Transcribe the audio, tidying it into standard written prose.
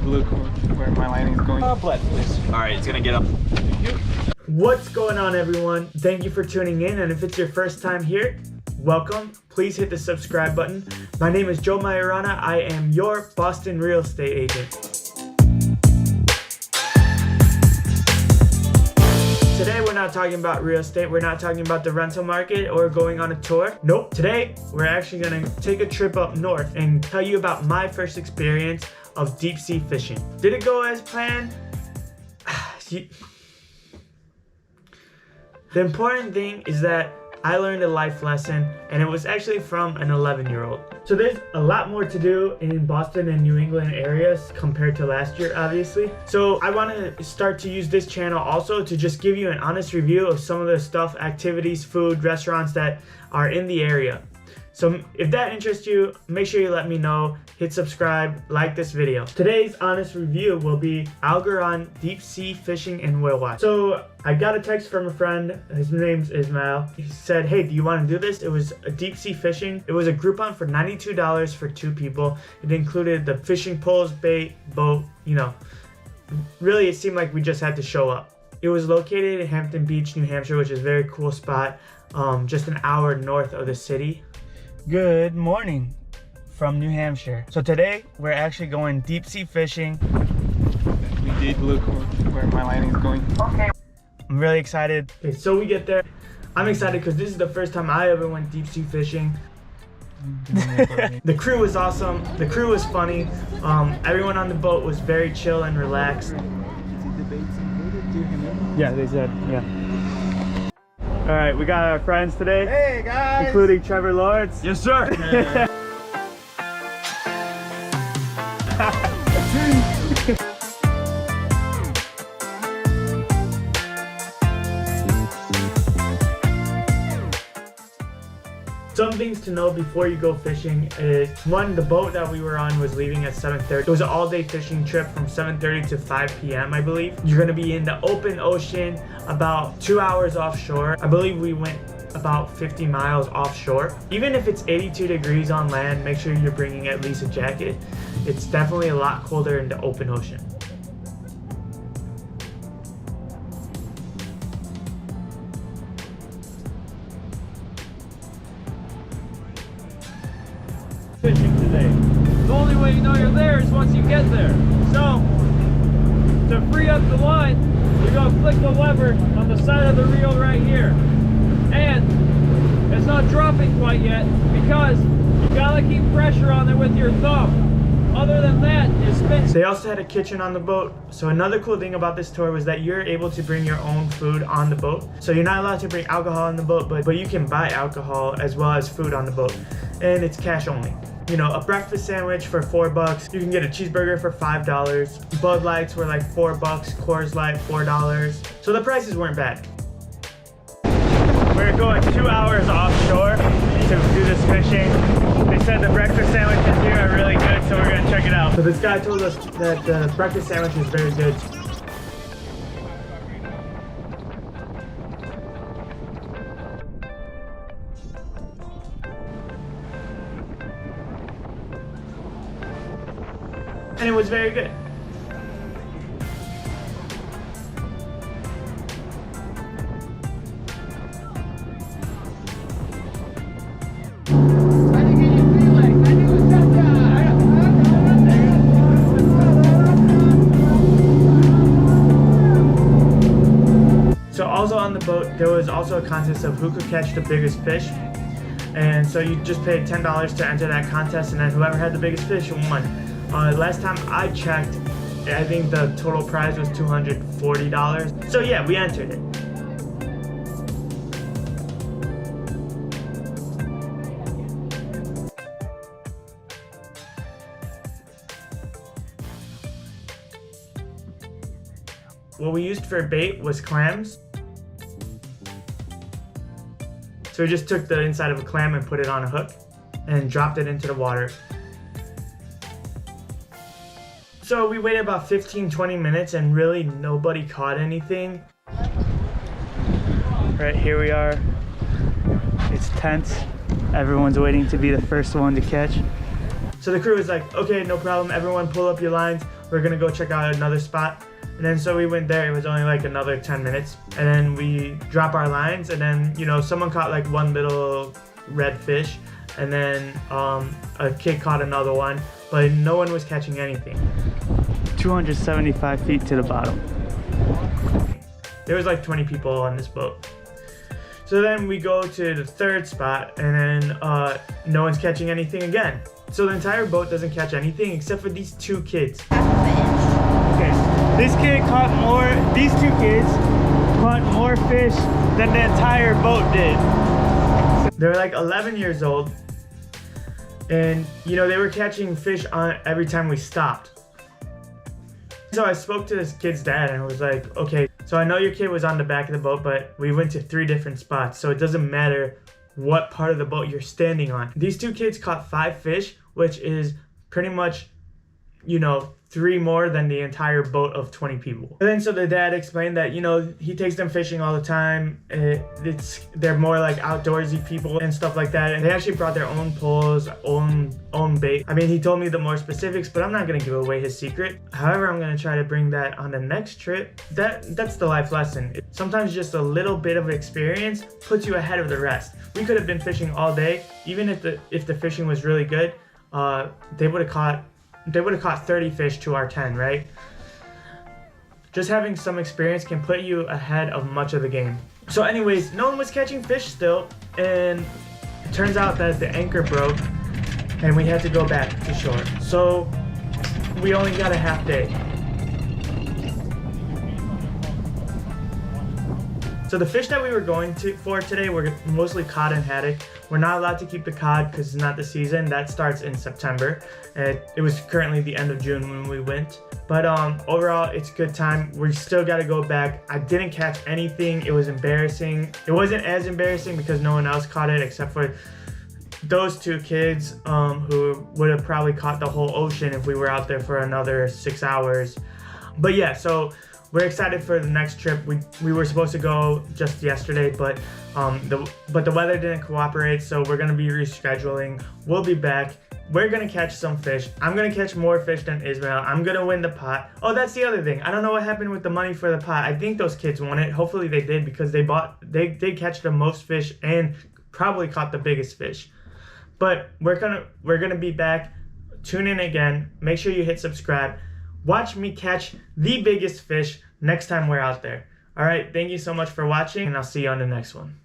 look where my lighting is going. Blood, please. All right, it's gonna get up. What's going on, everyone? Thank you for tuning in, and if it's your first time here, welcome. Please hit the subscribe button. My name is Joe Maiorana. I am your Boston real estate agent. Today we're not talking about real estate, we're not talking about the rental market or going on a tour. Nope. Today we're actually gonna take a trip up north and tell you about my first experience of deep sea fishing. Did it go as planned? The important thing is that I learned a life lesson, and it was actually from an 11-year-old. So there's a lot more to do in Boston and New England areas compared to last year, obviously. So I want to start to use this channel also to just give you an honest review of some of the stuff, activities, food, restaurants that are in the area. So if that interests you, make sure you let me know, hit subscribe, like this video. Today's honest review will be Algoron deep sea fishing in whale watch. So I got a text from a friend, his name's Ismail. He said, hey, do you want to do this? It was a deep sea fishing. It was a Groupon for $92 for 2 people. It included the fishing poles, bait, boat, you know. Really, it seemed like we just had to show up. It was located in Hampton Beach, New Hampshire, which is a very cool spot, just an hour north of the city. Good morning from New Hampshire. So today we're actually going deep sea fishing. We did look where my lighting is going. Okay. I'm really excited. Okay, so we get there. I'm excited because this is the first time I ever went deep sea fishing. The crew was awesome. The crew was funny. Everyone on the boat was very chill and relaxed. Yeah, they said, yeah. All right, we got our friends today. Hey guys! Including Trevor Lawrence. Yes, sir! Some things to know before you go fishing is, one, the boat that we were on was leaving at 7:30. It was an all-day fishing trip from 7:30 to 5 p.m. I believe. You're gonna be in the open ocean about 2 hours offshore. I believe we went about 50 miles offshore. Even if it's 82 degrees on land, make sure you're bringing at least a jacket. It's definitely a lot colder in the open ocean. Fishing today. The only way you know you're there is once you get there. So, to free up the line, you're going to flick the lever on the side of the reel right here. And it's not dropping quite yet because you gotta keep pressure on there with your thumb. Other than that, it spins. They also had a kitchen on the boat. So another cool thing about this tour was that you're able to bring your own food on the boat. So you're not allowed to bring alcohol on the boat, but you can buy alcohol as well as food on the boat. And it's cash only. You know, a breakfast sandwich for $4. You can get a cheeseburger for $5. Bud Lights were like $4. Coors Light, $4. So the prices weren't bad. We're going 2 hours offshore to do this fishing. They said the breakfast sandwiches here are really good, so we're gonna check it out. So this guy told us that the breakfast sandwich is very good. And it was very good. So also on the boat, there was also a contest of who could catch the biggest fish. And so you just paid $10 to enter that contest, and then whoever had the biggest fish won. Last time I checked, I think the total prize was $240. So yeah, we entered it. What we used for bait was clams. So we just took the inside of a clam and put it on a hook and dropped it into the water. So we waited about 15-20 minutes and really nobody caught anything. Right, here we are. It's tense. Everyone's waiting to be the first one to catch. So the crew was like, okay, no problem, everyone pull up your lines. We're gonna go check out another spot. And then so we went there. It was only like another 10 minutes. And then we drop our lines, and then, you know, someone caught like one little red fish, and then a kid caught another one, but no one was catching anything. 275 feet to the bottom. There was like 20 people on this boat. So then we go to the third spot, and then no one's catching anything again. So the entire boat doesn't catch anything except for these two kids. Okay, this kid caught more, these two kids caught more fish than the entire boat did. They're like 11 years old, and you know, they were catching fish on every time we stopped. So I spoke to this kid's dad, and I was like, okay, so I know your kid was on the back of the boat, but we went to 3 different spots, so it doesn't matter what part of the boat you're standing on. These two kids caught 5 fish, which is pretty much, you know, 3 more than the entire boat of 20 people. And then so the dad explained that, you know, he takes them fishing all the time. They're more like outdoorsy people and stuff like that. And they actually brought their own poles, own bait. I mean, he told me the more specifics, but I'm not gonna give away his secret. However, I'm gonna try to bring that on the next trip. That's the life lesson. Sometimes just a little bit of experience puts you ahead of the rest. We could have been fishing all day. Even if the fishing was really good, they would have caught 30 fish to our 10, right? Just having some experience can put you ahead of much of the game. So anyways, no one was catching fish still, and it turns out that the anchor broke and we had to go back to shore. So we only got a half day. So the fish that we were going for today were mostly cod and haddock. We're not allowed to keep the cod because it's not the season. That starts in September. It was currently the end of June when we went. But overall, it's a good time. We still got to go back. I didn't catch anything. It was embarrassing. It wasn't as embarrassing because no one else caught it except for those 2 kids who would have probably caught the whole ocean if we were out there for another 6 hours. But yeah, so we're excited for the next trip. We were supposed to go just yesterday, but the weather didn't cooperate, so we're gonna be rescheduling. We'll be back. We're gonna catch some fish. I'm gonna catch more fish than Ismail. I'm gonna win the pot. Oh, that's the other thing. I don't know what happened with the money for the pot. I think those kids won it. Hopefully they did, because they did catch the most fish and probably caught the biggest fish. But we're gonna be back. Tune in again. Make sure you hit subscribe. Watch me catch the biggest fish next time we're out there. All right, thank you so much for watching, and I'll see you on the next one.